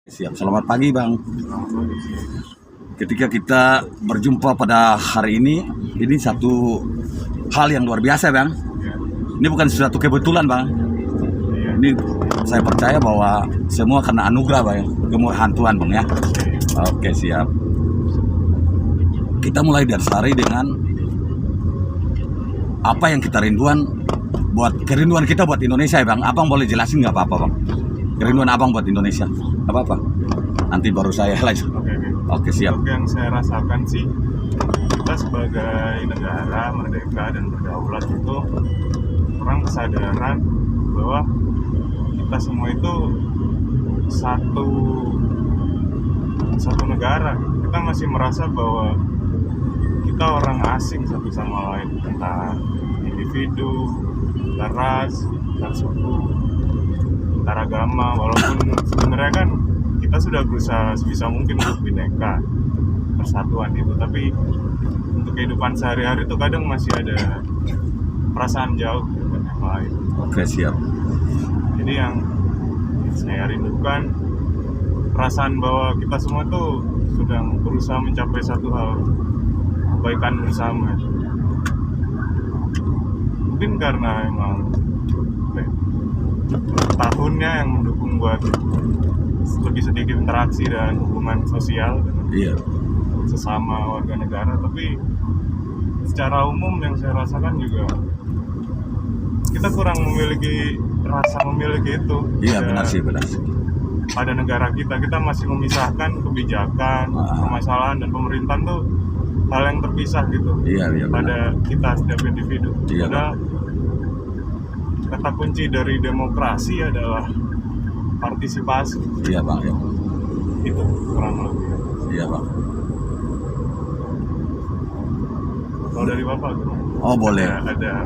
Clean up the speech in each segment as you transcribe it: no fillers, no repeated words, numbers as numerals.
Siap, selamat pagi Bang. Ketika kita berjumpa pada hari ini satu hal yang luar biasa Bang. Ini bukan suatu kebetulan Bang. Ini saya percaya bahwa semua karena anugerah Bang, kemurahan Tuhan Bang ya. Oke siap. Kita mulai dari hari dengan apa yang kita kerinduan kita buat Indonesia ya Bang. Abang boleh jelasin nggak apa-apa Bang? Kerinduan abang buat Indonesia, apa-apa? Nanti baru saya lanjut. Oke, siap. Untuk yang saya rasakan sih, kita sebagai negara merdeka dan berdaulat itu kurang kesadaran bahwa kita semua itu satu negara. Kita masih merasa bahwa kita orang asing satu sama lain, entah individu, entah ras, entah suku, antar agama, walaupun sebenarnya kan kita sudah berusaha sebisa mungkin untuk bineka persatuan itu, tapi untuk kehidupan sehari-hari itu kadang masih ada perasaan jauh dengan yang lain. Oke siap. Jadi yang saya rindukan perasaan bahwa kita semua tuh sedang berusaha mencapai satu hal, kebaikan bersama. Mungkin karena emang tahunnya yang mendukung buat lebih sedikit interaksi dan hubungan sosial dengan sesama warga negara, tapi secara umum yang saya rasakan juga kita kurang memiliki itu. Iya benar sih. Pada negara kita masih memisahkan kebijakan, permasalahan dan pemerintahan tuh hal yang terpisah gitu. Iya pada kita setiap individu. Iya. Kata kunci dari demokrasi adalah partisipasi. Iya Bang ya. Itu kurang lebih. Iya Bang. Kalau dari Bapak gimana? Oh boleh. Ada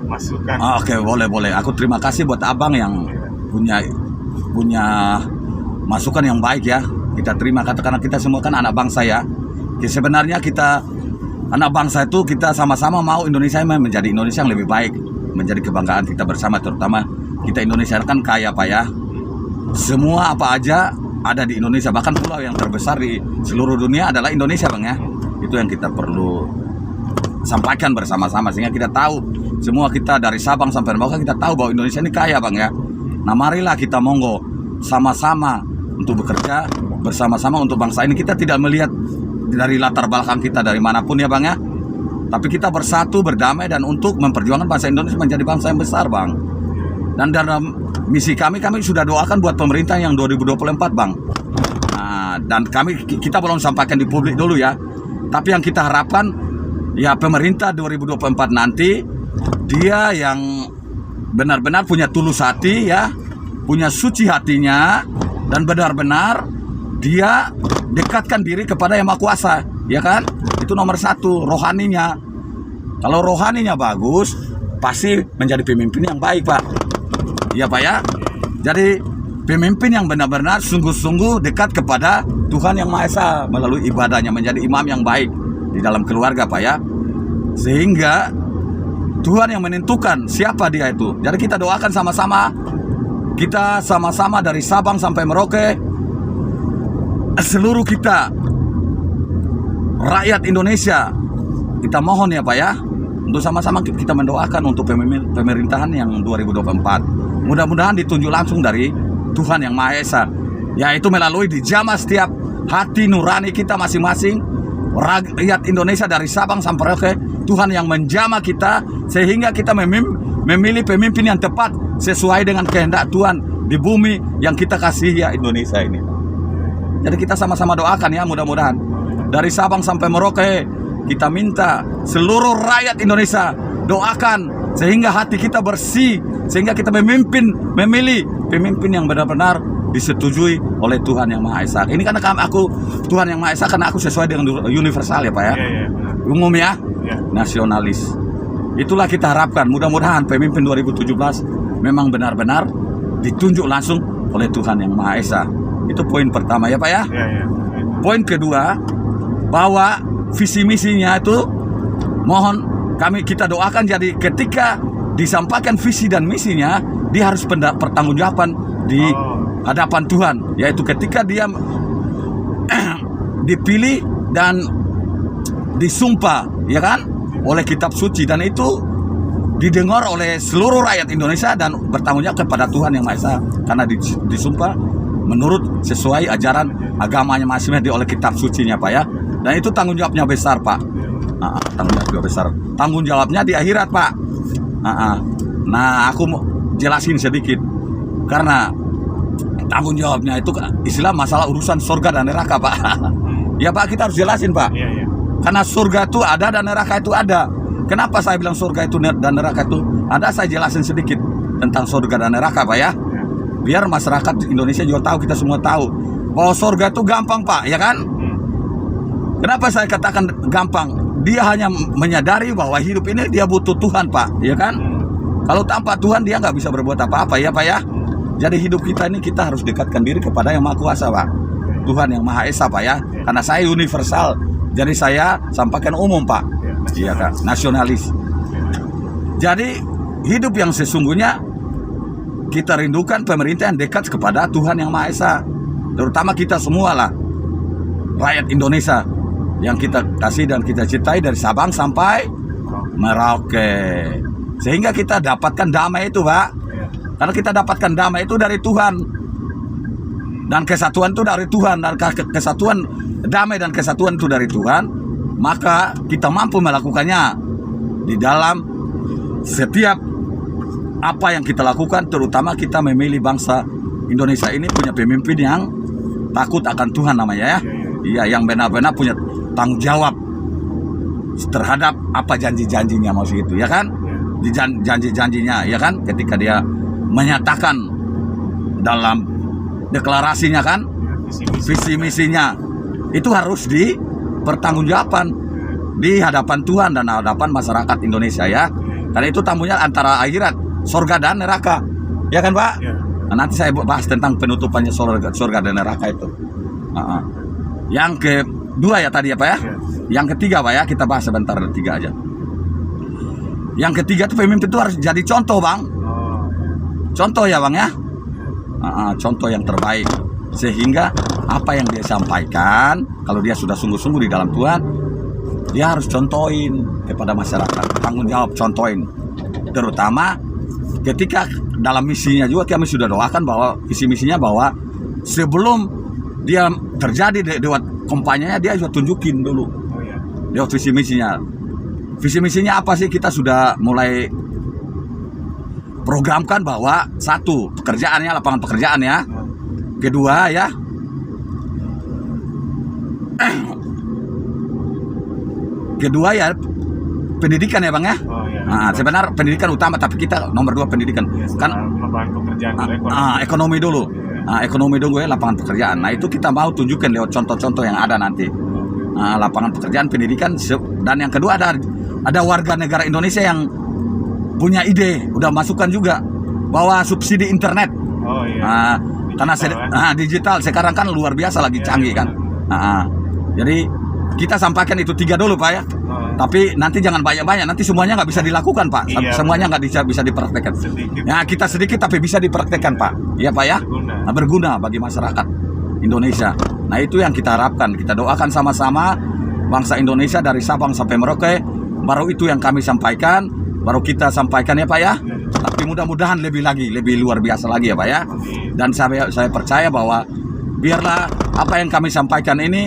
masukan. Oke, boleh. Aku terima kasih buat abang yang punya masukan yang baik ya. Kita terima karena kita semua kan anak bangsa ya. Sebenarnya kita anak bangsa itu kita sama-sama mau Indonesia menjadi Indonesia yang lebih baik, menjadi kebanggaan kita bersama, terutama kita Indonesia kan kaya Pak ya. Semua apa aja ada di Indonesia, bahkan pulau yang terbesar di seluruh dunia adalah Indonesia Bang ya. Itu yang kita perlu sampaikan bersama-sama sehingga kita tahu, semua kita dari Sabang sampai Merauke kita tahu bahwa Indonesia ini kaya Bang ya. Nah marilah kita monggo sama-sama untuk bekerja bersama-sama untuk bangsa ini. Kita tidak melihat dari latar belakang kita dari manapun ya Bang ya, tapi kita bersatu, berdamai dan untuk memperjuangkan bangsa Indonesia menjadi bangsa yang besar Bang. Dan dalam misi kami sudah doakan buat pemerintah yang 2024 Bang. Nah, dan kita belum sampaikan di publik dulu ya, tapi yang kita harapkan ya pemerintah 2024 nanti dia yang benar-benar punya tulus hati ya, punya suci hatinya, dan benar-benar dia dekatkan diri kepada Yang Maha Kuasa, ya kan? Itu nomor satu, rohaninya. Kalau rohaninya bagus, pasti menjadi pemimpin yang baik, Pak. Iya, Pak ya? Jadi pemimpin yang benar-benar sungguh-sungguh dekat kepada Tuhan Yang Maha Esa melalui ibadahnya, menjadi imam yang baik di dalam keluarga, Pak ya. Sehingga Tuhan yang menentukan siapa dia itu. Jadi kita doakan sama-sama. Kita sama-sama dari Sabang sampai Merauke, seluruh kita rakyat Indonesia, kita mohon ya Pak ya, untuk sama-sama kita mendoakan untuk pemerintahan yang 2024. Mudah-mudahan ditunjuk langsung dari Tuhan Yang Maha Esa, yaitu melalui dijamah setiap hati nurani kita masing-masing, rakyat Indonesia dari Sabang sampai Merauke. Tuhan yang menjamah kita sehingga kita memilih pemimpin yang tepat sesuai dengan kehendak Tuhan di bumi yang kita kasih ya Indonesia ini. Jadi kita sama-sama doakan ya, mudah-mudahan dari Sabang sampai Merauke kita minta seluruh rakyat Indonesia doakan sehingga hati kita bersih, sehingga kita memilih pemimpin yang benar-benar disetujui oleh Tuhan Yang Maha Esa. Ini karena Tuhan Yang Maha Esa, karena aku sesuai dengan universal ya Pak ya, umum ya, nasionalis. Itulah kita harapkan, mudah-mudahan pemimpin 2017 memang benar-benar ditunjuk langsung oleh Tuhan Yang Maha Esa. Itu poin pertama ya Pak ya. Poin kedua, bahwa visi misinya itu mohon kita doakan, jadi ketika disampaikan visi dan misinya, dia harus pertanggungjawaban di hadapan Tuhan, yaitu ketika dia dipilih dan disumpah, ya kan, oleh kitab suci, dan itu didengar oleh seluruh rakyat Indonesia dan bertanggung jawab kepada Tuhan Yang Maha Esa karena disumpah menurut sesuai ajaran agamanya masing-masing oleh kitab sucinya, Pak ya. Dan itu tanggung jawabnya besar, Pak. Tanggung jawabnya besar. Tanggung jawabnya di akhirat, Pak. Nah, aku mau jelasin sedikit karena tanggung jawabnya itu istilah masalah urusan surga dan neraka, Pak. Ya, Pak, kita harus jelasin, Pak. Iya. Karena surga itu ada dan neraka itu ada. Kenapa saya bilang surga itu dan neraka itu ada? Saya jelasin sedikit tentang surga dan neraka, Pak ya. Biar masyarakat Indonesia juga tahu, kita semua tahu bahwa surga itu gampang, Pak, ya kan? Kenapa saya katakan gampang? Dia hanya menyadari bahwa hidup ini dia butuh Tuhan, Pak, ya kan? Kalau tanpa Tuhan dia nggak bisa berbuat apa-apa, ya Pak ya. Jadi hidup kita ini kita harus dekatkan diri kepada Yang Maha Kuasa, Pak. Tuhan Yang Maha Esa, Pak ya. Karena saya universal, jadi saya sampaikan umum, Pak. Iya, Kak, nasionalis. Jadi hidup yang sesungguhnya kita rindukan pemerintah yang dekat kepada Tuhan Yang Maha Esa. Terutama kita semua lah, rakyat Indonesia yang kita kasih dan kita cintai dari Sabang sampai Merauke. Sehingga kita dapatkan damai itu, Pak. Karena kita dapatkan damai itu dari Tuhan. Dan kesatuan itu dari Tuhan. Dan kesatuan, damai dan kesatuan itu dari Tuhan. Maka kita mampu melakukannya di dalam setiap apa yang kita lakukan. Terutama kita memilih bangsa Indonesia ini punya pemimpin yang takut akan Tuhan namanya ya. Iya, yang benar-benar punya tanggung jawab terhadap apa janji-janjinya, maksud itu ya kan, di janji-janjinya ya kan, ketika dia menyatakan dalam deklarasinya kan, visi misinya itu harus dipertanggungjawabkan di hadapan Tuhan dan hadapan masyarakat Indonesia ya. Karena itu tamunya antara akhirat, surga dan neraka, ya kan, Pak? Nah, nanti saya bahas tentang penutupannya surga dan neraka itu. Yang kedua ya tadi ya, Pak ya. Yang ketiga, Pak ya, kita bahas sebentar, tiga aja. Yang ketiga itu pemimpin itu harus jadi contoh, Bang. Contoh ya, Bang ya. Contoh yang terbaik. Sehingga apa yang dia sampaikan, kalau dia sudah sungguh-sungguh di dalam Tuhan, dia harus contohin kepada masyarakat. Tanggung jawab contohin. Terutama ketika dalam misinya juga kami sudah doakan bahwa visi misinya bahwa sebelum dia terjadi lewat kampanyenya dia juga tunjukin dulu lewat visi misinya. Visi misinya apa sih? Kita sudah mulai programkan bahwa satu, pekerjaannya, lapangan pekerjaan ya. Kedua ya, pendidikan ya, Bang ya. Sebenarnya pendidikan utama, tapi kita nomor 2 pendidikan. Kan lapangan pekerjaan ekonomi dulu. Ekonomi dulu ya, lapangan pekerjaan. Nah, itu kita mau tunjukkan lewat contoh-contoh yang ada nanti. Lapangan pekerjaan, pendidikan, dan yang kedua ada warga negara Indonesia yang punya ide, udah masukkan juga bahwa subsidi internet. Karena digital sekarang kan luar biasa lagi canggih kan. Jadi kita sampaikan itu 3 dulu, Pak ya. Tapi nanti jangan banyak-banyak, nanti semuanya nggak bisa dilakukan, Pak. Semuanya nggak bisa dipraktekkan. Ya, kita sedikit tapi bisa dipraktekkan, Pak. Iya, Pak ya. Berguna bagi masyarakat Indonesia. Nah, itu yang kita harapkan. Kita doakan sama-sama bangsa Indonesia dari Sabang sampai Merauke. Baru itu yang kami sampaikan, baru kita sampaikan ya, Pak ya. Tapi mudah-mudahan lebih luar biasa lagi ya, Pak ya. Dan saya percaya bahwa biarlah apa yang kami sampaikan ini